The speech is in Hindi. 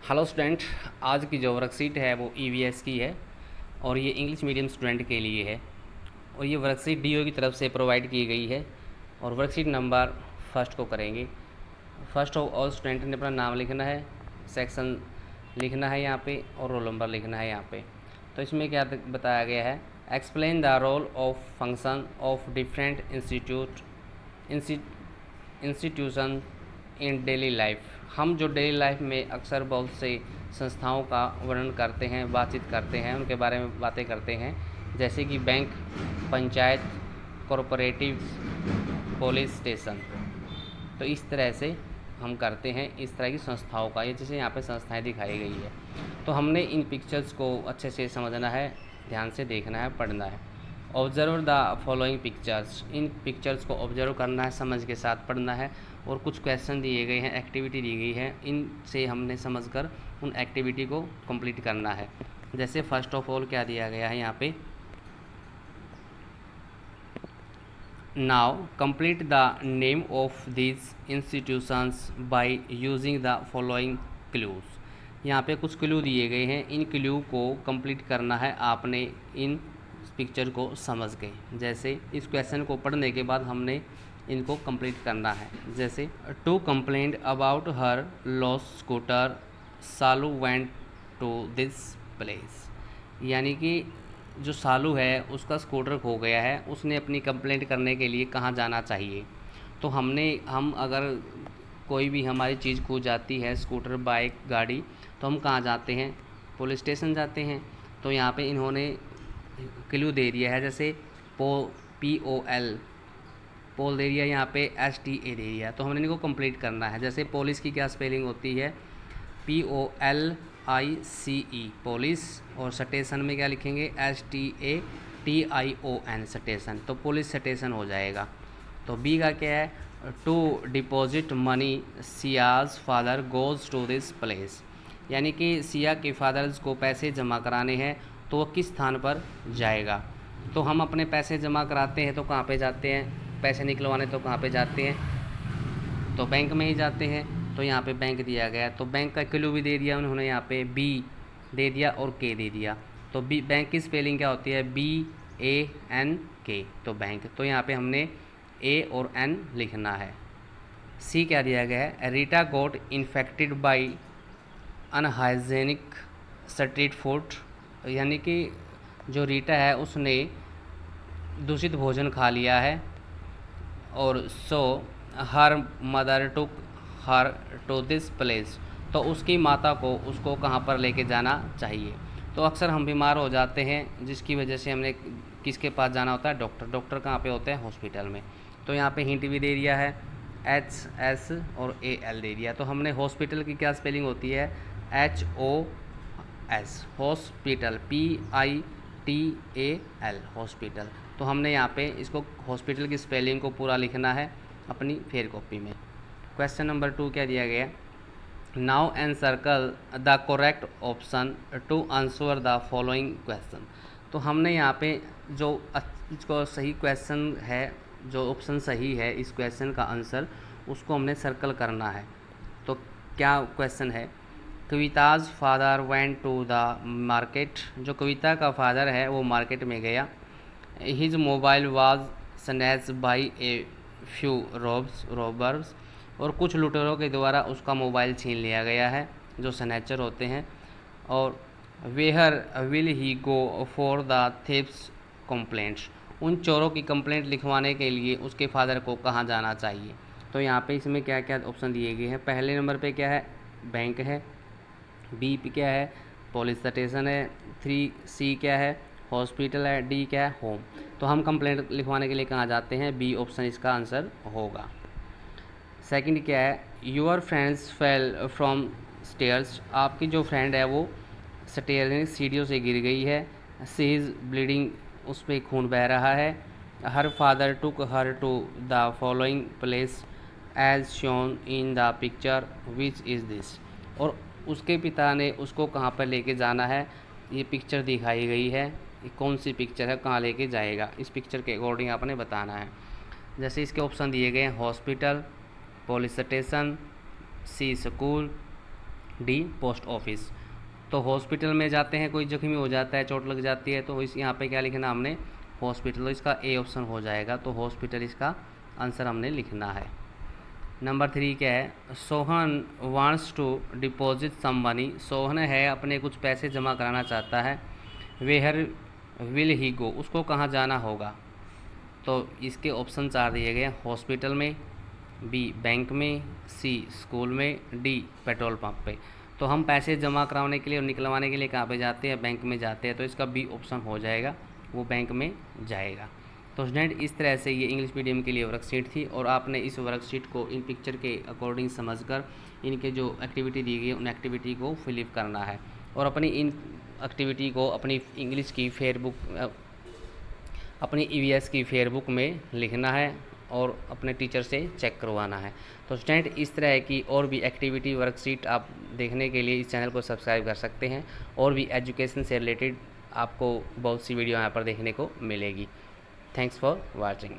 हेलो स्टूडेंट, आज की जो वर्कशीट है वो ईवीएस की है और ये इंग्लिश मीडियम स्टूडेंट के लिए है। और ये वर्कशीट डीओ की तरफ से प्रोवाइड की गई है। और वर्कशीट नंबर फर्स्ट को करेंगे। फर्स्ट ऑफ ऑल स्टूडेंट ने अपना नाम लिखना है, सेक्शन लिखना है यहाँ पे और रोल नंबर लिखना है यहाँ पे। तो इसमें क्या बताया गया है, explain the role of function of different institution in daily life. हम जो डेली लाइफ में अक्सर बहुत से संस्थाओं का वर्णन करते हैं, बातचीत करते हैं, उनके बारे में बातें करते हैं, जैसे कि bank, panchayat, corporative, police station. तो इस तरह से हम करते हैं इस तरह की संस्थाओं का। ये जैसे यहाँ पे संस्थाएं दिखाई गई है, तो हमने इन पिक्चर्स को अच्छे से समझना है, ध्यान से देखना है, पढ़ना है। Observe the following pictures, in pictures को ऑब्जर्व करना है, समझ के साथ पढ़ना है। और कुछ क्वेश्चन दिए गए हैं, एक्टिविटी दी गई है, इनसे हमने समझकर उन एक्टिविटी को कंप्लीट करना है। जैसे फर्स्ट ऑफ ऑल क्या दिया गया है यहाँ पे, now complete the name of these institutions by using the following clues. यहाँ पे कुछ क्लू दिए गए हैं, इन क्लू को कंप्लीट करना है आपने इन पिक्चर को समझ के। जैसे इस क्वेश्चन को पढ़ने के बाद हमने इनको कंप्लीट करना है। जैसे to complaint about her loss scooter, Salu went to this place. यानी कि जो सालू है उसका स्कूटर खो गया है, उसने अपनी कंप्लेंट करने के लिए कहाँ जाना चाहिए। तो हम अगर कोई भी हमारी चीज़ खो जाती है, स्कूटर, बाइक, गाड़ी, तो हम कहाँ जाते हैं, पुलिस स्टेशन जाते हैं। तो यहाँ पे इन्होंने क्लू दे दिया है, जैसे POL पोल दे दिया, यहाँ पे STA दे दिया। तो हमने इनको कंप्लीट करना है। जैसे पुलिस की क्या स्पेलिंग होती है, POLICE पुलिस, और स्टेशन में क्या लिखेंगे, STATION स्टेशन। तो पुलिस स्टेशन हो जाएगा। तो B का क्या है, to deposit money Siya's father goes to this place. यानी कि सिया के फादर्स को पैसे जमा कराने हैं, तो वो किस स्थान पर जाएगा। तो हम अपने पैसे जमा कराते हैं तो कहाँ पे जाते हैं, पैसे निकलवाने तो कहाँ पे जाते हैं, तो बैंक में ही जाते हैं। तो यहाँ पे बैंक दिया गया, तो बैंक का क्लू भी दे दिया उन्होंने, यहाँ पे B दे दिया और K दे दिया। तो बैंक की स्पेलिंग क्या होती है, BANK, तो बैंक। तो यहाँ पे हमने A और N लिखना है। C क्या दिया गया है, Rita got infected by unhygienic street food. यानी कि जो रीटा है उसने दूषित भोजन खा लिया है, और so her mother took her to this place. तो उसकी माता को उसको कहाँ पर लेके जाना चाहिए। तो अक्सर हम बीमार हो जाते हैं, जिसकी वजह से हमने किसके पास जाना होता है, डॉक्टर। डॉक्टर कहाँ पे होते हैं, हॉस्पिटल में। तो यहाँ पे हिंट भी दे दिया है, HS और AL दे दिया। तो हमने हॉस्पिटल की क्या स्पेलिंग होती है, HOS, हॉस्पिटल, PITAL हॉस्पिटल। तो हमने यहाँ पे इसको हॉस्पिटल की स्पेलिंग को पूरा लिखना है अपनी फेयर कॉपी में। क्वेश्चन नंबर 2 क्या दिया गया, now and circle the correct option to answer the following question. तो हमने यहाँ पे जो सही क्वेश्चन है, जो ऑप्शन सही है इस क्वेश्चन का आंसर, उसको हमने सर्कल करना है। तो क्या क्वेश्चन है, Kavita's father went to the market. जो कविता का फादर है वो मार्केट में गया। His mobile was snatched by a few robbers. और कुछ लुटेरों के द्वारा उसका मोबाइल छीन लिया गया है, जो स्नैचर होते हैं। और where will he go for the thieves complaints. उन चोरों की कंप्लेंट लिखवाने के लिए उसके फादर को कहाँ जाना चाहिए। तो यहाँ पे इसमें क्या क्या ऑप्शन दिए गए हैं, पहले नंबर पे क्या है, बैंक है। B पे क्या है, पुलिस स्टेशन है। 3C क्या है, हॉस्पिटल है। D क्या है, होम। तो हम कंप्लेंट लिखवाने के लिए कहाँ जाते हैं, B ऑप्शन इसका आंसर होगा। सेकंड क्या है, your friends fell from stairs. आपकी जो फ्रेंड है वो स्टेयर सीढ़ियों से गिर गई है। सी इज़ ब्लीडिंग, उस पर खून बह रहा है। Her father took her to the following place as shown in the picture, which is this. और उसके पिता ने उसको कहाँ पर लेके जाना है, ये पिक्चर दिखाई गई है, ये कौन सी पिक्चर है, कहाँ लेके जाएगा, इस पिक्चर के अकॉर्डिंग आपने बताना है। जैसे इसके ऑप्शन दिए गए हैं, hospital, police station, C school, D post office. तो हॉस्पिटल में जाते हैं, कोई जख्मी हो जाता है, चोट लग जाती है, तो इस यहाँ पे क्या लिखना हमने, हॉस्पिटल। तो इसका ए ऑप्शन हो जाएगा, तो हॉस्पिटल इसका आंसर हमने लिखना है। नंबर 3 क्या है, Sohan wants to deposit some money. Sohan है अपने कुछ पैसे जमा कराना चाहता है। वेयर विल ही गो, उसको कहाँ जाना होगा। तो इसके ऑप्शन 4 दिए गए, हॉस्पिटल में, बी बैंक में, सी स्कूल में, डी पेट्रोल पंप पे। तो हम पैसे जमा कराने के लिए और निकलवाने के लिए कहाँ पे जाते हैं, बैंक में जाते हैं, तो इसका बी ऑप्शन हो जाएगा, वो बैंक में जाएगा। तो स्टूडेंट इस तरह से ये इंग्लिश मीडियम के लिए वर्कशीट थी, और आपने इस वर्कशीट को इन पिक्चर के अकॉर्डिंग समझकर इनके जो एक्टिविटी दी गई है उन एक्टिविटी को फिलअप करना है, और अपनी इन एक्टिविटी को अपनी इंग्लिश की फेयरबुक, अपनी EVS की फेयरबुक में लिखना है और अपने टीचर से चेक करवाना है। तो स्टूडेंट इस तरह की और भी एक्टिविटी वर्कशीट आप देखने के लिए इस चैनल को सब्सक्राइब कर सकते हैं, और भी एजुकेशन से रिलेटेड आपको बहुत सी वीडियो यहाँ पर देखने को मिलेगी। Thanks for watching.